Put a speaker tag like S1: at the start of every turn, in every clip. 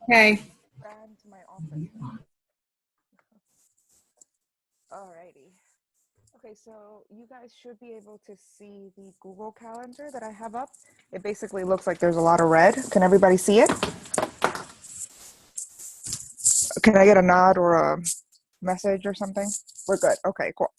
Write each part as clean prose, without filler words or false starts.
S1: Okay.
S2: Ran to my office. Alrighty. Okay, so you guys should be able to see the Google Calendar that I have up. It basically looks like there's a lot of red. Can everybody see it? Can I get a nod or a message or something? We're good. Okay, cool.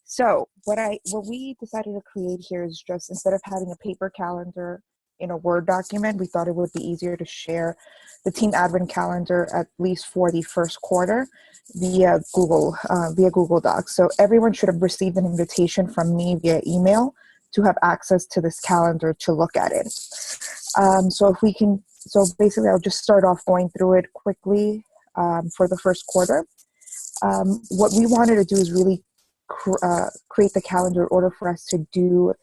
S2: So what we decided to create here is just instead of having a paper calendar in a Word document, we thought it would be easier to share the team admin calendar at least for the first quarter via Google Docs. So everyone should have received an invitation from me via email to have access to this calendar to look at it. So basically, I'll just start off going through it quickly for the first quarter. What we wanted to do is really create the calendar in order for us to do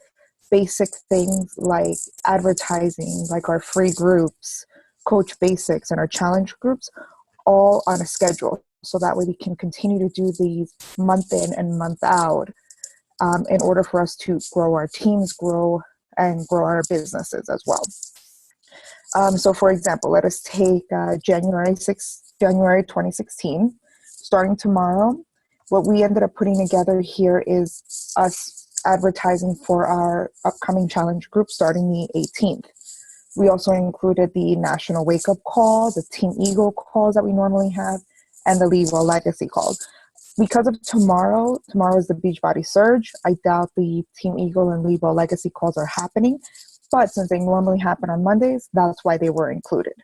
S2: basic things like advertising, like our free groups, coach basics, and our challenge groups, all on a schedule. So that way we can continue to do these month in and month out in order for us to grow our teams, grow our businesses as well. So for example, let us take January 2016. Starting tomorrow, what we ended up putting together here is us advertising for our upcoming challenge group starting the 18th. We also included the National Wake Up Call, the Team Eagle calls that we normally have, and the Levo Legacy calls. Because of tomorrow is the Beachbody Surge. I doubt the Team Eagle and Levo Legacy calls are happening, but since they normally happen on Mondays, that's why they were included.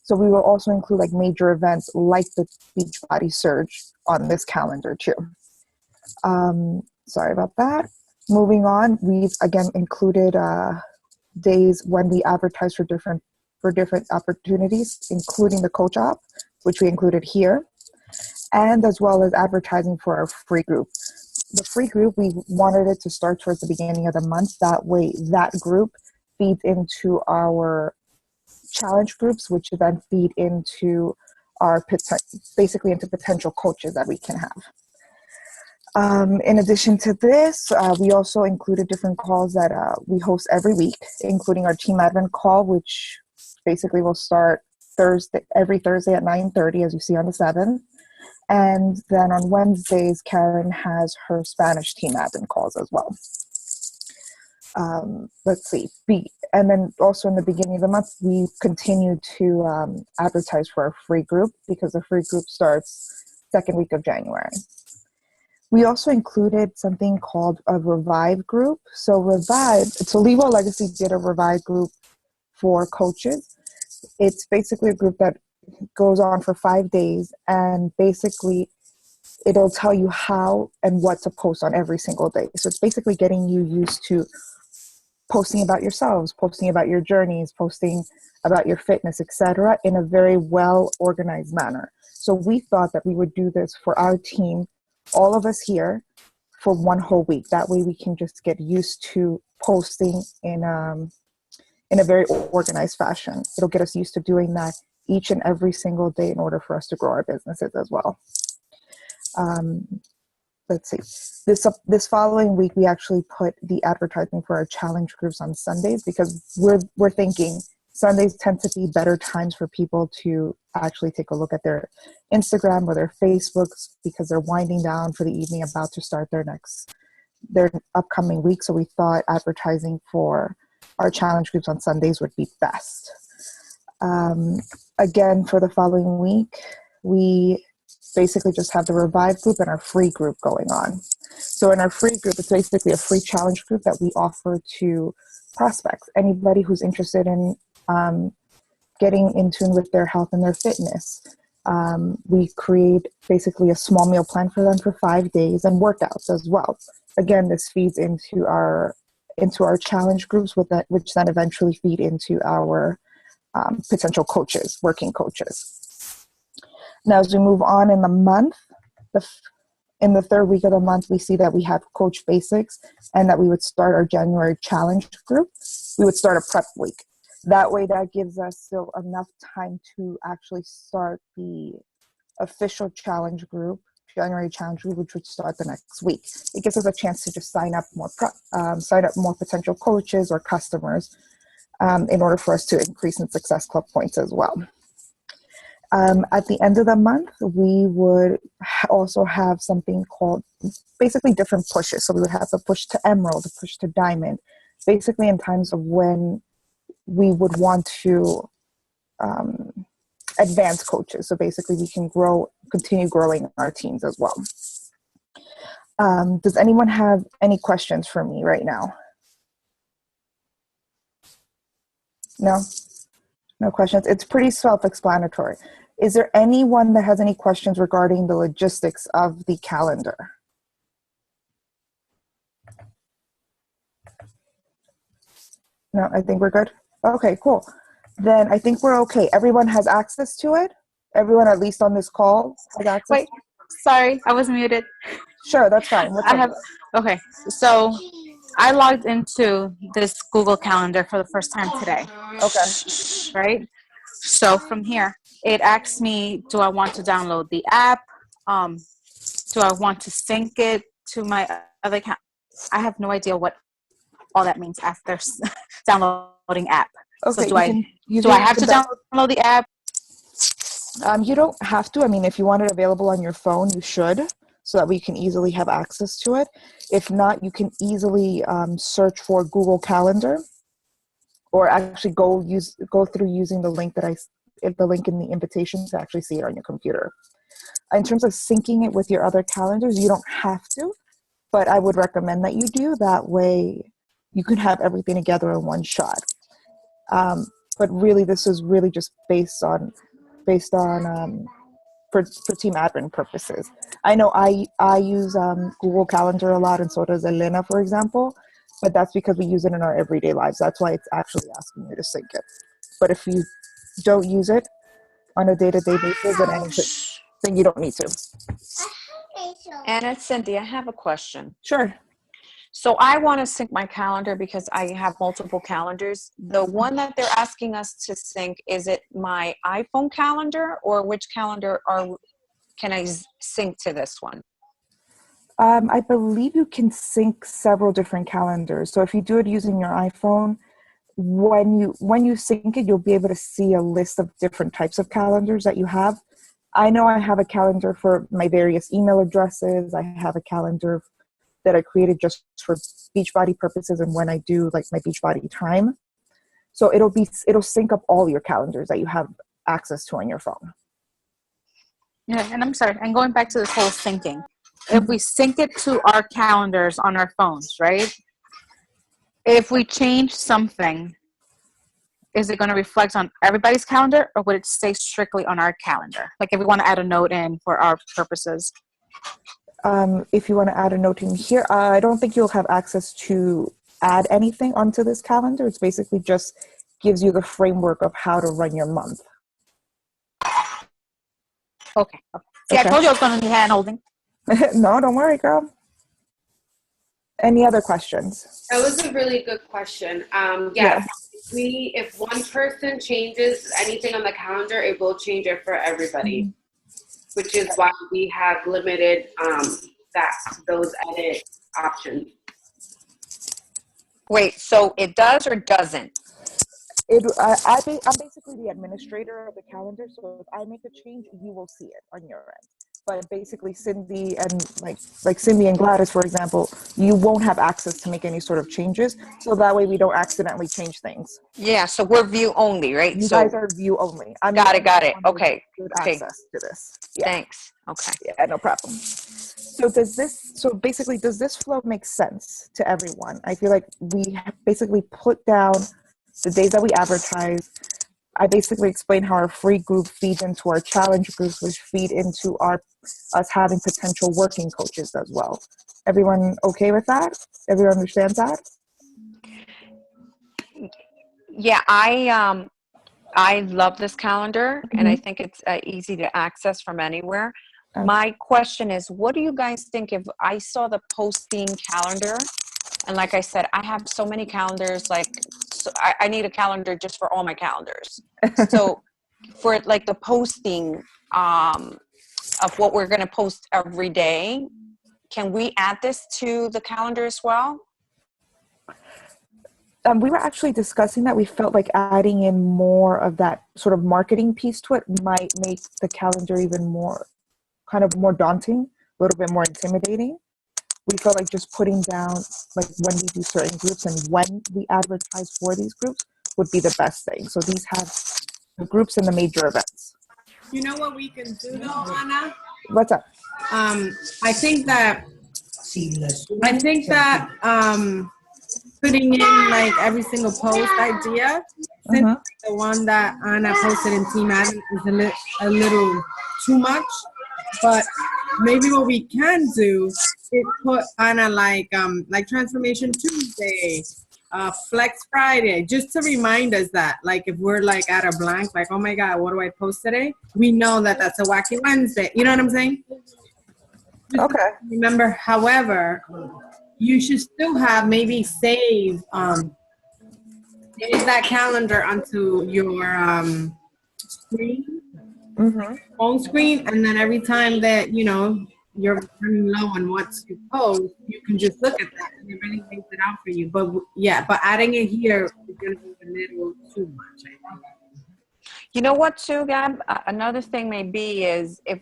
S2: So we will also include like major events like the Beachbody Surge on this calendar too. Sorry about that. Moving on, we've again included days when we advertise for different opportunities, including the coach op, which we included here, and as well as advertising for our free group. The free group, we wanted it to start towards the beginning of the month. That way, that group feeds into our challenge groups, which then feed into our basically into potential coaches that we can have. In addition to this, we also included different calls that we host every week, including our team admin call, which basically will start every Thursday at 9:30, as you see on the 7th. And then on Wednesdays, Karen has her Spanish team admin calls as well. Let's see. And then also in the beginning of the month, we continue to advertise for our free group because the free group starts second week of January. We also included something called a Revive group. So Levo Legacy did a Revive group for coaches. It's basically a group that goes on for 5 days, and basically it'll tell you how and what to post on every single day. So it's basically getting you used to posting about yourselves, posting about your journeys, posting about your fitness, etc., in a very well organized manner. So we thought that we would do this for our team, all of us here, for one whole week. That way we can just get used to posting in a very organized fashion. It'll get us used to doing that each and every single day in order for us to grow our businesses as well. Let's see. This following week, we actually put the advertising for our challenge groups on Sundays because we're thinking Sundays tend to be better times for people to actually take a look at their Instagram or their Facebooks because they're winding down for the evening, about to start their upcoming week. So we thought advertising for our challenge groups on Sundays would be best. Again, for the following week, we basically just have the Revive group and our free group going on. So in our free group, it's basically a free challenge group that we offer to prospects, anybody who's interested in getting in tune with their health and their fitness. We create basically a small meal plan for them for 5 days and workouts as well. Again, this feeds into our challenge groups, which then eventually feed into our potential coaches, working coaches. Now, as we move on in the month, in the third week of the month, we see that we have Coach Basics and that we would start our January challenge group. We would start a prep week. That way, that gives us still enough time to actually start the official challenge group, January challenge group, which would start the next week. It gives us a chance to just sign up more potential coaches or customers in order for us to increase in Success Club points as well. At the end of the month, we would also have something called basically different pushes. So we would have the push to emerald, the push to diamond, basically in times of when we would want to advance coaches. So basically we can continue growing our teams as well. Does anyone have any questions for me right now? No? No questions? It's pretty self-explanatory. Is there anyone that has any questions regarding the logistics of the calendar? No, I think we're good. Okay, cool. Then I think we're okay. Everyone has access to it? Everyone, at least on this call, has access?
S1: Wait, sorry, I was muted.
S2: Sure, that's fine.
S1: Okay, so I logged into this Google Calendar for the first time today.
S2: Okay.
S1: Right? So from here, it asks me, do I want to download the app? Do I want to sync it to my other account? I have no idea what all that means after downloading app.
S2: Okay,
S1: so do I have to download the app?
S2: You don't have to. I mean, if you want it available on your phone, you should, so that we can easily have access to it. If not, you can easily search for Google Calendar, or actually go through using the link the link in the invitation to actually see it on your computer. In terms of syncing it with your other calendars, you don't have to, but I would recommend that you do. That way, you can have everything together in one shot. But really, this is really just based on for team admin purposes. I know I use Google Calendar a lot, and so does Elena, for example, but that's because we use it in our everyday lives. That's why it's actually asking you to sync it. But if you don't use it on a day-to-day basis, then you don't need to.
S3: Anna, Cindy, I have a question.
S2: Sure.
S3: So I want to sync my calendar because I have multiple calendars. The one that they're asking us to sync, is it my iPhone calendar, or which calendar can I sync to this one?
S2: I believe you can sync several different calendars. So if you do it using your iPhone, when you sync it, you'll be able to see a list of different types of calendars that you have. I know I have a calendar for my various email addresses. I have a calendar that I created just for Beachbody purposes and when I do like my Beachbody time. So it'll sync up all your calendars that you have access to on your phone.
S1: Yeah, and I'm sorry, and going back to this whole syncing. If we sync it to our calendars on our phones, right? If we change something, is it going to reflect on everybody's calendar, or would it stay strictly on our calendar? Like if we want to add a note in for our purposes.
S2: If you want to add a note in here, I don't think you'll have access to add anything onto this calendar. It's basically just gives you the framework of how to run your month.
S1: Okay. See, I told you I was going to be hand holding.
S2: No, don't worry, girl. Any other questions?
S4: That was a really good question.
S2: Yeah.
S4: If one person changes anything on the calendar, it will change it for everybody, which is why we have limited those edit options.
S3: Wait, so it does or doesn't?
S2: I'm basically the administrator of the calendar, so if I make a change, you will see it on your end. But basically, Cindy and like Cindy and Gladys, for example, you won't have access to make any sort of changes, so that way we don't accidentally change things.
S3: Yeah, so we're view only, right?
S2: You guys are view only.
S3: Got it. Okay.
S2: Good access to this. Yeah.
S3: Thanks. Okay.
S2: Yeah, no problem. So does this flow make sense to everyone? I feel like we basically put down the days that we advertise. I basically explain how our free group feeds into our challenge groups, which feed into us having potential working coaches as well. Everyone okay with that? Everyone understands that?
S3: Yeah, I love this calendar, and I think it's easy to access from anywhere.
S2: Okay.
S3: My question is, what do you guys think if I saw the posting calendar? And like I said, I have so many calendars, I need a calendar just for all my calendars. So for like the posting of what we're going to post every day, can we add this to the calendar as well?
S2: We were actually discussing that. We felt like adding in more of that sort of marketing piece to it might make the calendar even more kind of more daunting, a little bit more intimidating. We felt like just putting down like when we do certain groups and when we advertise for these groups would be the best thing. So these have the groups and the major events.
S5: You know what we can do though, Anna?
S2: What's up?
S5: I think that putting in like every single post idea, since the one that Anna posted in Team Adam is a little too much, but maybe what we can do is put Anna like Transformation Tuesday, Flex Friday, just to remind us that like if we're like at a blank, like, oh my God, what do I post today? We know that that's a Wacky Wednesday. You know what I'm saying? Just
S2: Okay.
S5: remember, however, you should still have maybe save that calendar onto your screen, phone screen, and then every time that you're running low on what to post, you can just look at that and it really makes it out for you. But adding it here is going to be a little too much, I think.
S3: You know what, too, Gab? Another thing may be is if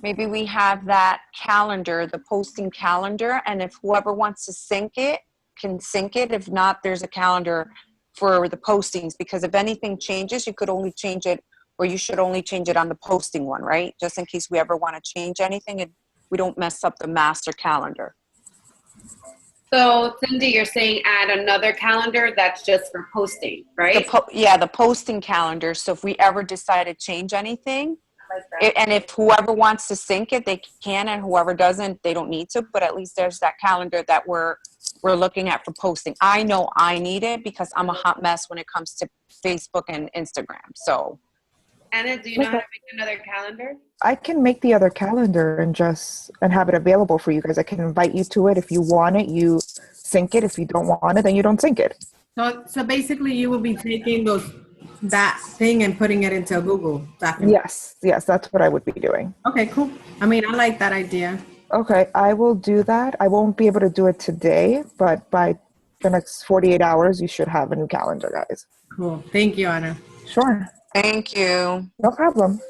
S3: maybe we have that calendar, the posting calendar, and if whoever wants to sync it can sync it. If not, there's a calendar for the postings, because if anything changes, you could only change it, or you should only change it on the posting one, right? Just in case we ever want to change anything and we don't mess up the master calendar.
S4: So, Cindy, you're saying add another calendar that's just for posting, right?
S3: The posting calendar. So if we ever decide to change anything, and if whoever wants to sync it, they can, and whoever doesn't, they don't need to. But at least there's that calendar that we're looking at for posting. I know I need it because I'm a hot mess when it comes to Facebook and Instagram. So,
S4: Anna, do you know how to make another calendar?
S2: I can make the other calendar and have it available for you guys. I can invite you to it. If you want it, you sync it. If you don't want it, then you don't sync it.
S5: So basically, you will be taking that thing and putting it into a Google document.
S2: Yes, that's what I would be doing.
S5: Okay, cool. I mean, I like that idea.
S2: Okay, I will do that. I won't be able to do it today, but by the next 48 hours, you should have a new calendar, guys.
S5: Cool. Thank you, Anna.
S2: Sure.
S3: thank you.
S2: No problem.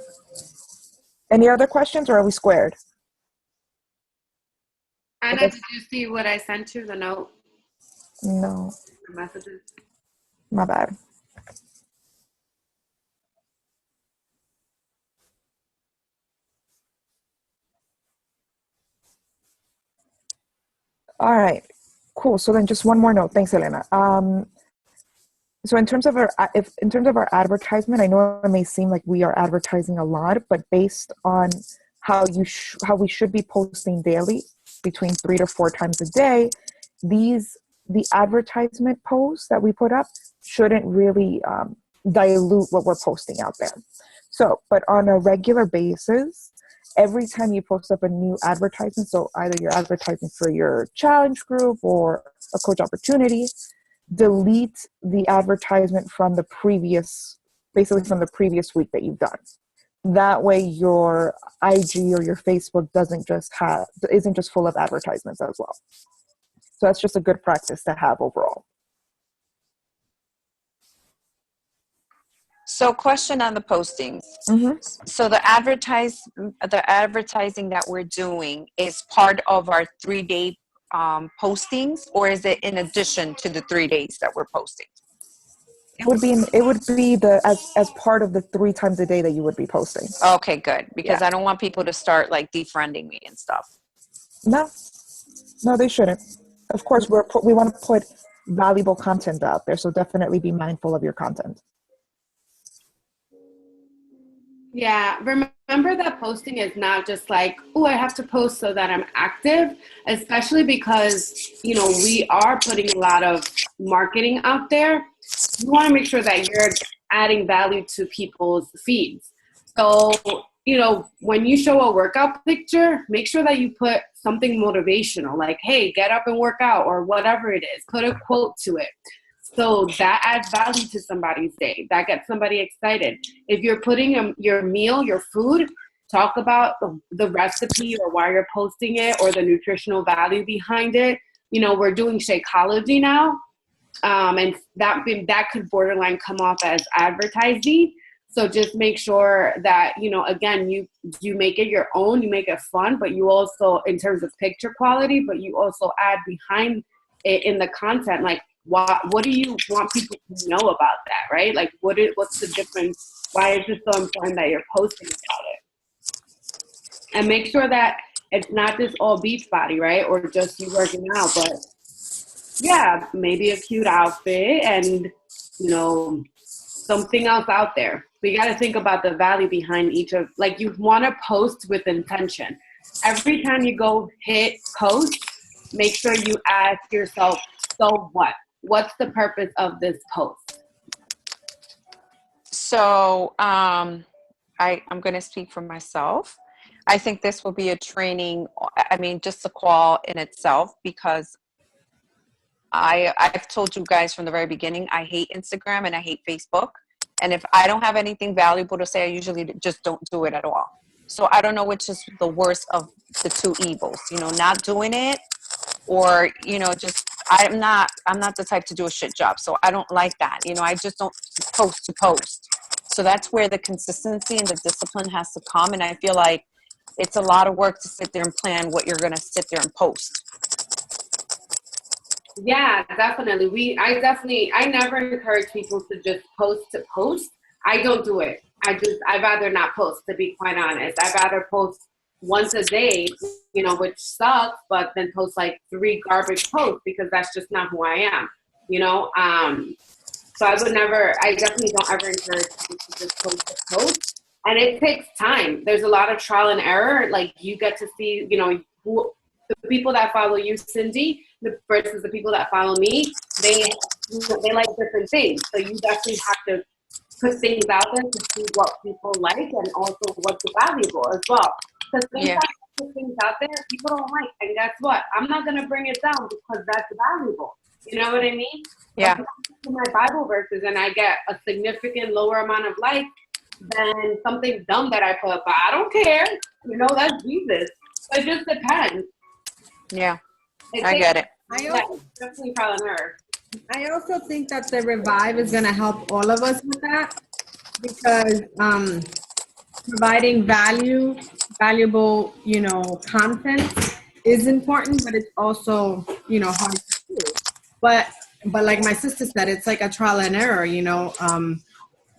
S2: Any other questions, or are we squared?
S4: Anna, did you see what I sent you, the note?
S2: No,
S4: The messages?
S2: my bad. All right, cool. So then just one more note. Thanks, Elena. So in terms of our advertisement, I know it may seem like we are advertising a lot, but based on how we should be posting daily, between 3 to 4 times a day, the advertisement posts that we put up shouldn't really dilute what we're posting out there. So, but on a regular basis, every time you post up a new advertisement, so either you're advertising for your challenge group or a coach opportunity, delete the advertisement from the previous week that you've done. That way your IG or your Facebook isn't just full of advertisements as well. So that's just a good practice to have overall.
S3: So question on the postings. So the advertising that we're doing is part of our 3-day postings, or is it in addition to the 3 days that we're posting?
S2: It would be as part of the 3 times a day that you would be posting.
S3: Okay, good, because I don't want people to start like defriending me and stuff.
S2: No, they shouldn't. Of course, we want to put valuable content out there, so definitely be mindful of your content.
S4: Yeah, remember that posting is not just like, oh, I have to post so that I'm active, especially because, we are putting a lot of marketing out there. You want to make sure that you're adding value to people's feeds. So, when you show a workout picture, make sure that you put something motivational, like, hey, get up and work out, or whatever it is. Put a quote to it. So that adds value to somebody's day. That gets somebody excited. If you're putting your meal, your food, talk about the recipe or why you're posting it or the nutritional value behind it. We're doing Shakeology now. and that could borderline come off as advertising. So just make sure that, again, you make it your own, you make it fun, but you also, in terms of picture quality, but you also add behind it in the content, like what do you want people to know about that, right? Like what's the difference? Why is it so important that you're posting about it? And make sure that it's not just all beach body, right? Or just you working out, but yeah, maybe a cute outfit and, something else out there. But you got to think about the value behind each of, like, you want to post with intention. Every time you go hit post, make sure you ask yourself, so what? What's the purpose of this post?
S3: So I'm going to speak for myself. I think this will be a training, just a call in itself, because I've told you guys from the very beginning, I hate Instagram and I hate Facebook. And if I don't have anything valuable to say, I usually just don't do it at all. So I don't know which is the worst of the two evils, not doing it, or, just, I'm not the type to do a shit job. So I don't like that. I just don't post to post. So that's where the consistency and the discipline has to come. And I feel like it's a lot of work to sit there and plan what you're going to sit there and post.
S4: Yeah, definitely. I never encourage people to just post. I don't do it. I'd rather not post, to be quite honest. I'd rather post once a day, which sucks, but then post like 3 garbage posts, because that's just not who I am, so I definitely don't ever encourage people to just post. And it takes time. There's a lot of trial and error. Like, you get to see, the people that follow you, Cindy, versus the people that follow me, they like different things. So you definitely have to put things out there to see what people like and also what's valuable as well. Because sometimes you put things out there people don't like, and guess what? I'm not gonna bring it down because that's valuable. You know what I mean?
S3: Yeah.
S4: But if I my Bible verses and I get a significant lower amount of likes than something dumb that I put, but I don't care. That's Jesus. So it just depends.
S3: Yeah, I get it.
S4: Definitely trial and error.
S5: I also think that the Revive is going to help all of us with that, because providing valuable, content is important, but it's also, hard to do. But like my sister said, it's like a trial and error,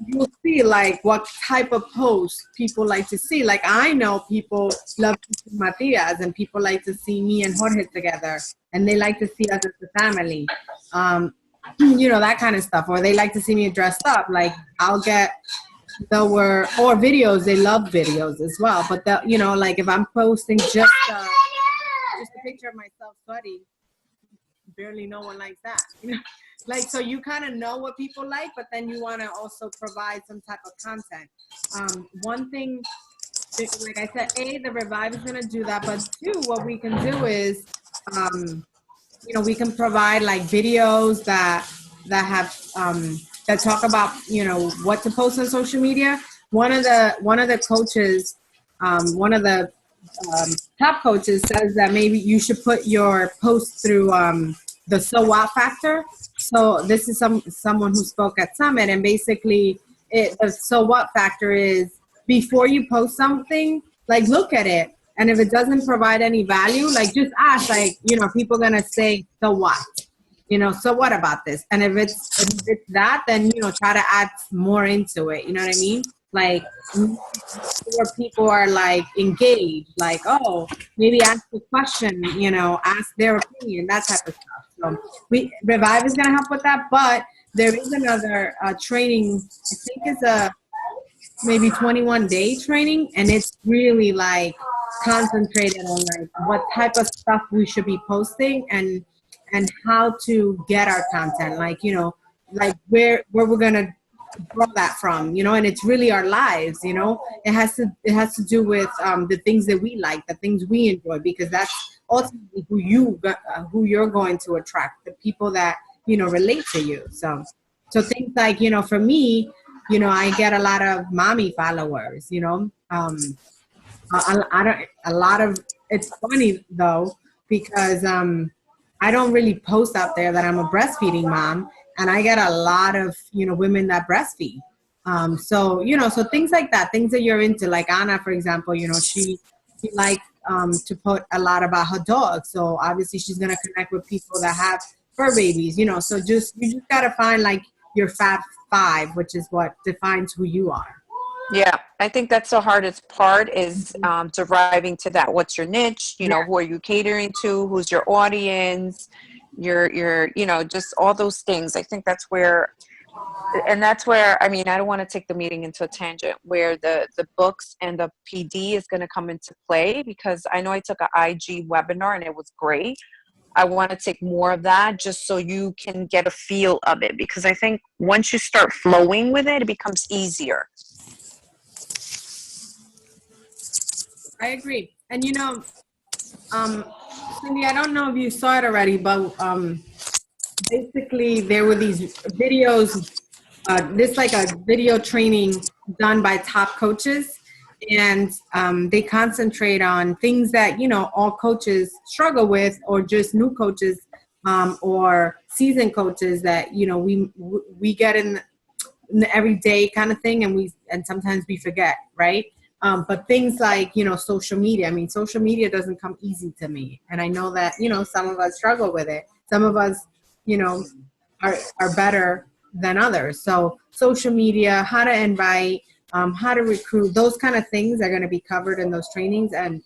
S5: you'll see like what type of posts people like to see. Like, I know people love to see Matias, and people like to see me and Jorge together, and they like to see us as a family. That kind of stuff. Or they like to see me dressed up. Like, I'll get or videos. They love videos as well. But like, if I'm posting just a picture of myself sweaty, barely no one likes that. Like, so you kind of know what people like, but then you want to also provide some type of content. One thing, like I said, the Revive is going to do that, but 2, what we can do is, we can provide like videos that have that talk about what to post on social media. One of the coaches, one of the top coaches says that maybe you should put your post through the so what factor. So this is someone who spoke at Summit, and basically the so what factor is, before you post something, like, look at it, and if it doesn't provide any value, like, just ask, like, people gonna say, so what? So what about this? And if it's that, then try to add more into it. You know what I mean? Like, where people are like engaged, like, oh, maybe ask a question, ask their opinion, that type of stuff. So Revive is going to help with that, but there is another training. I think it's a maybe 21-day training, and it's really like concentrated on like what type of stuff we should be posting and how to get our content, like like where we're going to draw that from, and it's really our lives. It has to do with the things that we like, the things we enjoy, because that's ultimately who you're going to attract, the people that relate to you. So things like, for me, I get a lot of mommy followers. A lot of, it's funny though, because I don't really post out there that I'm a breastfeeding mom, and I get a lot of, women that breastfeed. So things like that, things that you're into, like Anna, for example, she likes to put a lot about her dog. So obviously she's going to connect with people that have fur babies, so you just got to find like your Fab Five, which is what defines who you are.
S3: Yeah, I think that's the hardest part is deriving to that. What's your niche? Who are you catering to? Who's your audience? Your just all those things. I think that's where, I mean, I don't want to take the meeting into a tangent where the books and the PD is going to come into play, because I know I took an IG webinar and it was great. I want to take more of that just so you can get a feel of it, because I think once you start flowing with it, it becomes easier.
S5: I agree. And Cindy, I don't know if you saw it already, but basically there were these videos, this like a video training done by top coaches, and they concentrate on things that all coaches struggle with, or just new coaches or seasoned coaches that we get in the everyday kind of thing, and sometimes we forget, right? But things like, social media. I mean, social media doesn't come easy to me. And I know that, some of us struggle with it. Some of us, are better than others. So social media, how to invite, how to recruit, those kind of things are going to be covered in those trainings. And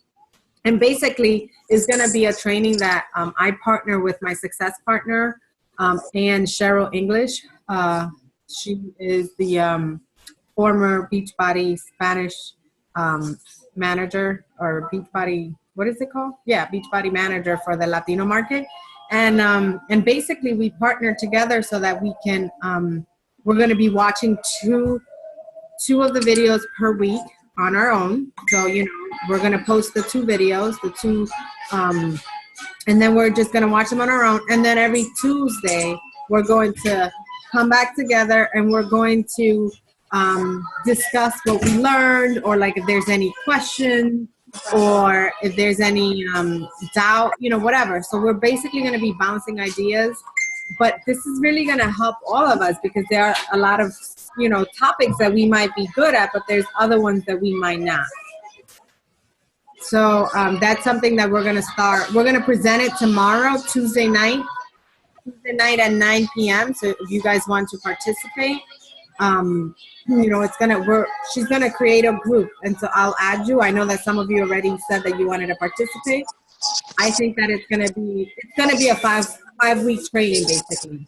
S5: basically is going to be a training that I partner with my success partner, and Cheryl English. She is the former Beachbody Spanish manager, or Beachbody, what is it called? Yeah, Beachbody manager for the Latino market. And basically we partner together so that we can, we're going to be watching two of the videos per week on our own. So, we're going to post the two videos, and then we're just going to watch them on our own. And then every Tuesday, we're going to come back together and we're going to discuss what we learned, or like if there's any questions, or if there's any doubt, whatever. So we're basically going to be bouncing ideas, but this is really going to help all of us, because there are a lot of, topics that we might be good at, but there's other ones that we might not. So that's something that we're going to start. We're going to present it tomorrow, Tuesday night at 9 p.m. So if you guys want to participate, she's gonna create a group, and so I'll add you. I know that some of you already said that you wanted to participate. I think that it's gonna be a five week training basically.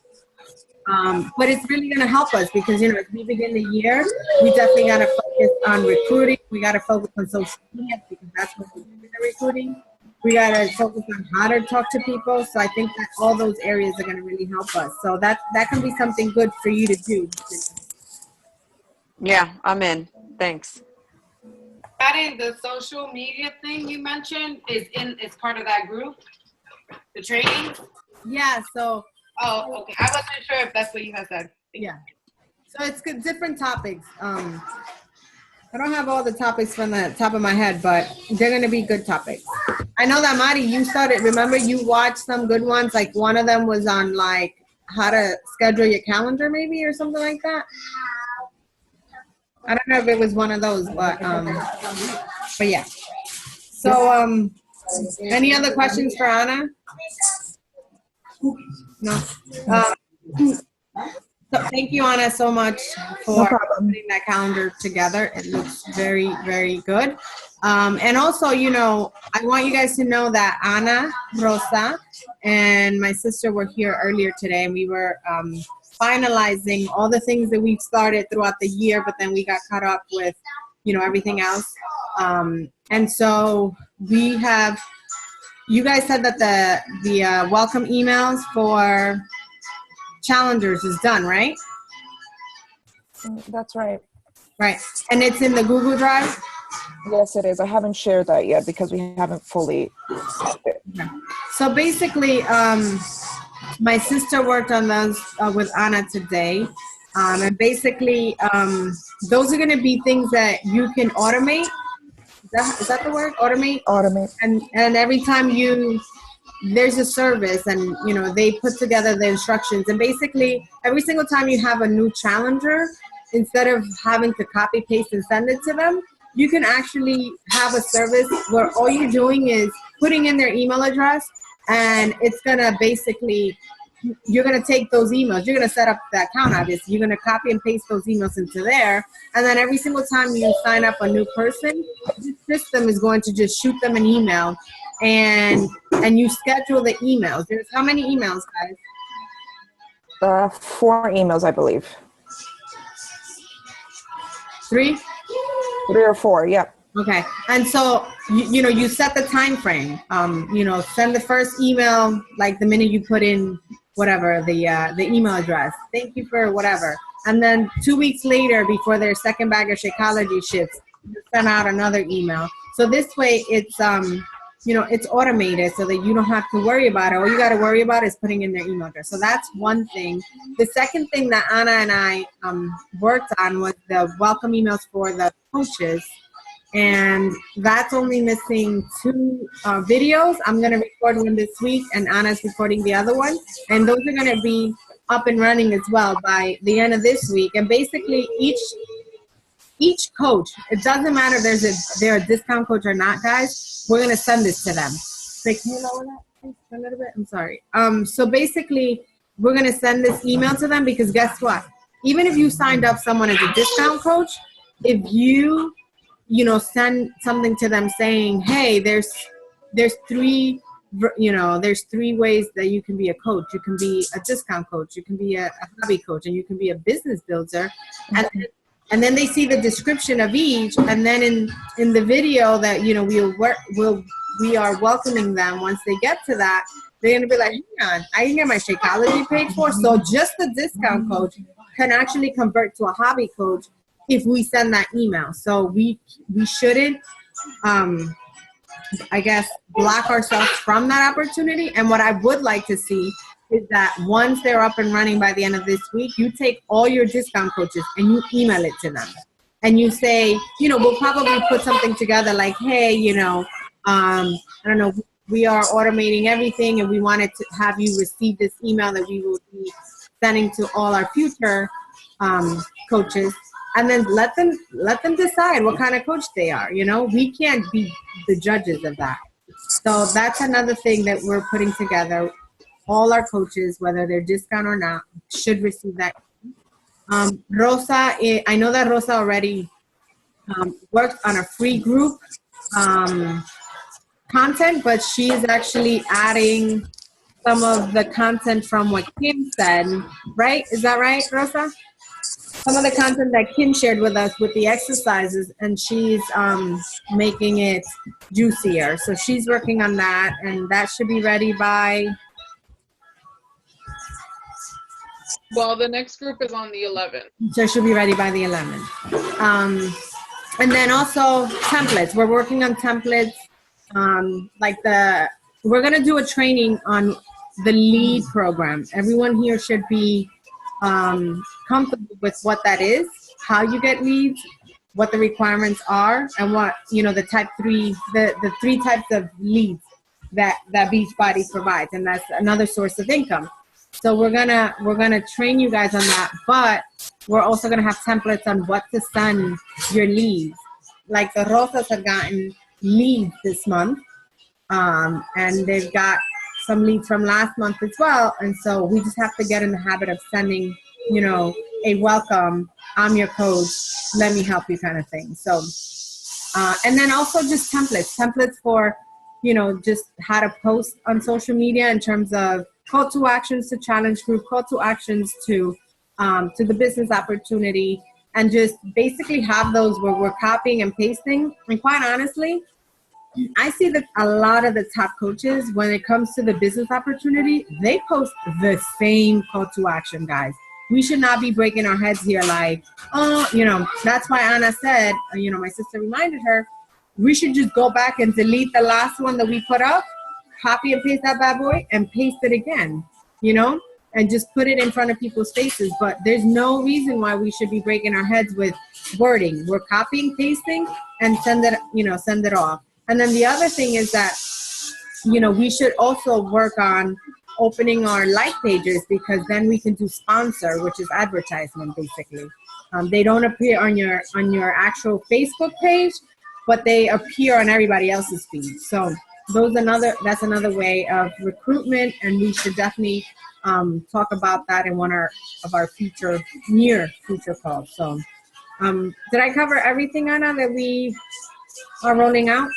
S5: But it's really gonna help us, because as we begin the year, we definitely gotta focus on recruiting. We gotta focus on social media, because that's what we do with the recruiting. We gotta focus on how to talk to people. So I think that all those areas are gonna really help us. So that can be something good for you to do.
S3: Yeah, I'm in. Thanks.
S4: Adding the social media thing you mentioned is part of that group, the training.
S5: Yeah. So.
S4: Oh, okay. I wasn't sure if that's what you had said.
S5: Yeah. So it's different topics. I don't have all the topics from the top of my head, but they're going to be good topics. I know that, Mari, you started, remember you watched some good ones, like one of them was on like how to schedule your calendar maybe, or something like that. I don't know if it was one of those, but yeah. So any other questions for Anna? No. So thank you, Anna, so much for putting that calendar together. It looks very, very good. And also, I want you guys to know that Ana, Rosa, and my sister were here earlier today, and we were finalizing all the things that we've started throughout the year, but then we got caught up with, everything else. And so you guys said that the welcome emails for challengers is done, right?
S2: That's right.
S5: Right. And it's in the Google Drive?
S2: Yes, it is. I haven't shared that yet because we haven't fully.
S5: Okay. So basically, my sister worked on those with Anna today. And basically, those are going to be things that you can automate. Is that the word? Automate?
S2: Automate.
S5: And every time you there's a service, and they put together the instructions, and basically every single time you have a new challenger, instead of having to copy paste and send it to them, you can actually have a service where all you're doing is putting in their email address, and it's gonna basically, you're gonna take those emails, you're gonna set up the account, obviously, you're gonna copy and paste those emails into there, and then every single time you sign up a new person, the system is going to just shoot them an email, and you schedule the emails. There's how many emails, guys?
S2: 4 emails, I believe.
S5: 3?
S2: 3 or 4, yep.
S5: Okay, and so you set the time frame. Send the first email like the minute you put in whatever the email address. Thank you for whatever, and then 2 weeks later, before their second bag of Shakeology ships, you send out another email. So this way, it's it's automated so that you don't have to worry about it. All you got to worry about is putting in their email address. So that's one thing. The second thing that Anna and I worked on was the welcome emails for the coaches. And that's only missing 2 videos. I'm going to record one this week, and Anna's recording the other one. And those are going to be up and running as well by the end of this week. And basically, each coach, it doesn't matter if they're a discount coach or not, guys, we're going to send this to them. Wait, can you lower that a little bit? I'm sorry. So basically, we're going to send this email to them, because guess what? Even if you signed up someone as a discount coach, if you send something to them saying, hey, there's 3 ways that you can be a coach. You can be a discount coach, you can be a hobby coach, and you can be a business builder. And then they see the description of each, and then in the video that we are welcoming them. Once they get to that, they're gonna be like, hang on, I can get my Shakeology paid for. So just the discount coach can actually convert to a hobby coach if we send that email. So we shouldn't, I guess, block ourselves from that opportunity. And what I would like to see is that once they're up and running by the end of this week, you take all your discount coaches and you email it to them. And you say, we'll probably put something together like, hey, I don't know, we are automating everything, and we wanted to have you receive this email that we will be sending to all our future coaches. And then let them decide what kind of coach they are. We can't be the judges of that. So that's another thing that we're putting together. All our coaches, whether they're discount or not, should receive that. Rosa, I know that Rosa already worked on a free group content, but she's actually adding some of the content from what Kim said, right? Is that right, Rosa? Some of the content that Kim shared with us with the exercises, and she's making it juicier. So she's working on that, and that should be ready by...
S6: Well, the next group is on the 11th.
S5: So it should be ready by the 11th. And then also templates. We're working on templates. We're going to do a training on the LEAD program. Everyone here should be comfortable with what that is, how you get leads, what the requirements are, and what, the type 3, the 3 types of leads that Beachbody provides. And that's another source of income. So we're gonna train you guys on that, but we're also gonna have templates on what to send your leads. Like the Rosas have gotten leads this month, and they've got some leads from last month as well. And so we just have to get in the habit of sending, a welcome, I'm your coach, let me help you kind of thing. So, and then also just templates for, just how to post on social media in terms of call to actions to challenge group, call to actions to the business opportunity, and just basically have those where we're copying and pasting. And quite honestly, I see that a lot of the top coaches, when it comes to the business opportunity, they post the same call to action, guys. We should not be breaking our heads here like, that's why Anna said, my sister reminded her, we should just go back and delete the last one that we put up, copy and paste that bad boy, and paste it again, and just put it in front of people's faces. But there's no reason why we should be breaking our heads with wording. We're copying, pasting, and send it off. And then the other thing is that we should also work on opening our like pages, because then we can do sponsor, which is advertisement basically. They don't appear on your actual Facebook page, but they appear on everybody else's feed. So that's another way of recruitment, and we should definitely talk about that in one of our near future calls. So did I cover everything, Anna, that we are rolling out?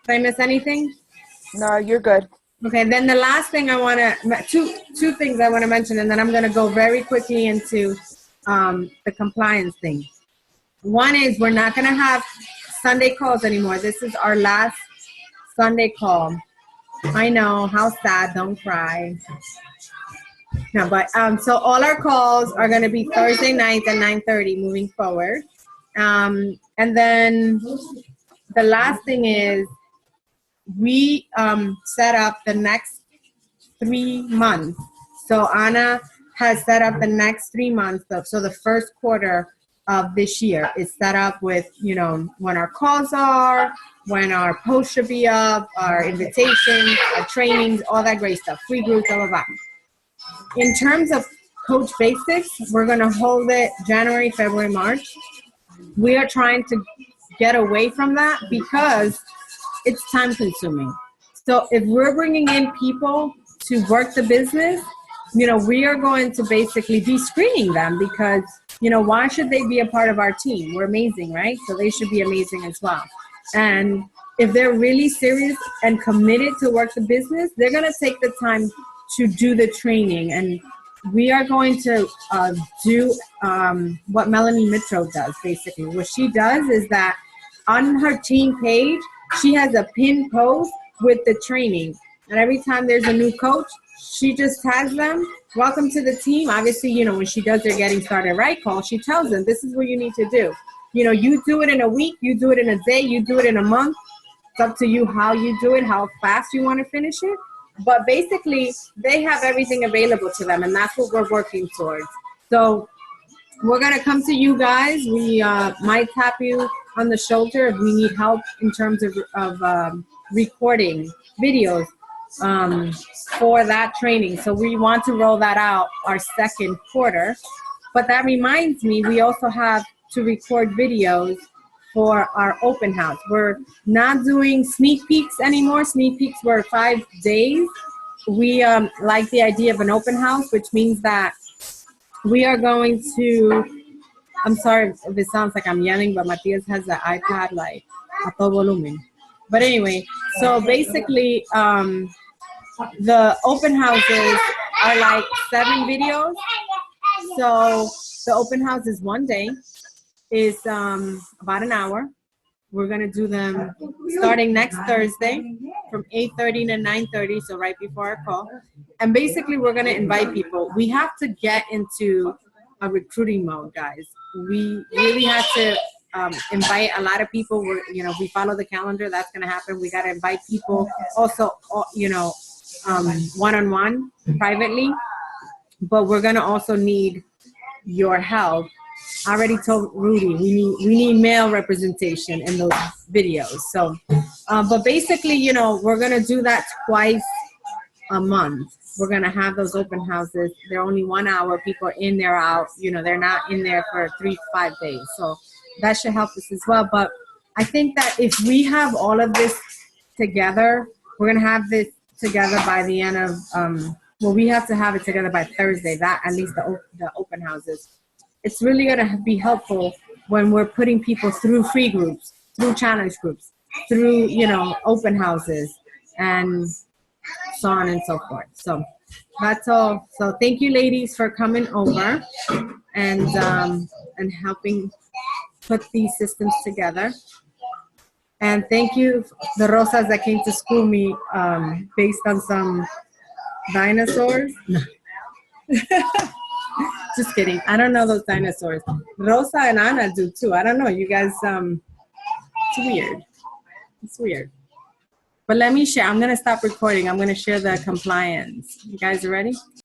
S5: Did I miss anything?
S2: No, you're good.
S5: Okay, then the last thing two things I want to mention, and then I'm going to go very quickly into the compliance thing. One is we're not going to have Sunday calls anymore. This is our last Sunday call. I know, how sad, don't cry. No, but so all our calls are going to be Thursday nights at 9:30 moving forward. And then the last thing is we set up the next 3 months. So Anna has set up the next 3 months. So the first quarter of this year is set up with, when our calls are, when our posts should be up, our invitations, our trainings, all that great stuff, free groups, blah, blah, blah. In terms of Coach Basics, we're going to hold it January, February, March. We are trying to get away from that because it's time consuming. So if we're bringing in people to work the business, we are going to basically be screening them because, why should they be a part of our team? We're amazing, right? So they should be amazing as well. And if they're really serious and committed to work the business, they're going to take the time to do the training. And we are going to do what Melanie Mitchell does, basically. What she does is that on her team page, she has a pinned post with the training. And every time there's a new coach, she just tags them, welcome to the team. Obviously, when she does their Getting Started Right call, she tells them, this is what you need to do. You do it in a week, you do it in a day, you do it in a month. It's up to you how you do it, how fast you want to finish it. But basically, they have everything available to them, and that's what we're working towards. So we're going to come to you guys. We might tap you on the shoulder if we need help in terms of recording videos for that training. So we want to roll that out our second quarter. But that reminds me, we also have to record videos for our open house. We're not doing sneak peeks anymore. Sneak peeks were 5 days. We like the idea of an open house, which means that we are going to, I'm sorry if it sounds like I'm yelling, but Matias has the iPad like a todo volumen. But anyway, so basically the open houses are like 7 videos. So the open house is 1 day. Is about an hour. We're going to do them starting next Thursday from 8:30 to 9:30, so right before our call. And basically, we're going to invite people. We have to get into a recruiting mode, guys. We really have to invite a lot of people. We follow the calendar. That's going to happen. We got to invite people also, one-on-one, privately. But we're going to also need your help. I already told Rudy we need male representation in those videos. So, but basically, we're gonna do that twice a month. We're gonna have those open houses. They're only 1 hour. People are in there, out. They're not in there for 3 to 5 days. So that should help us as well. But I think that if we have all of this together, we're gonna have this together by the end of. We have to have it together by Thursday. That at least the open houses. It's really going to be helpful when we're putting people through free groups, through challenge groups, through, open houses, and so on and so forth. So that's all. So thank you, ladies, for coming over and helping put these systems together. And thank you, the Rosas that came to school me based on some dinosaurs. Just kidding. I don't know those dinosaurs. Rosa and Ana do too. I don't know. You guys, it's weird. It's weird. But let me share. I'm going to stop recording. I'm going to share the compliance. You guys are ready?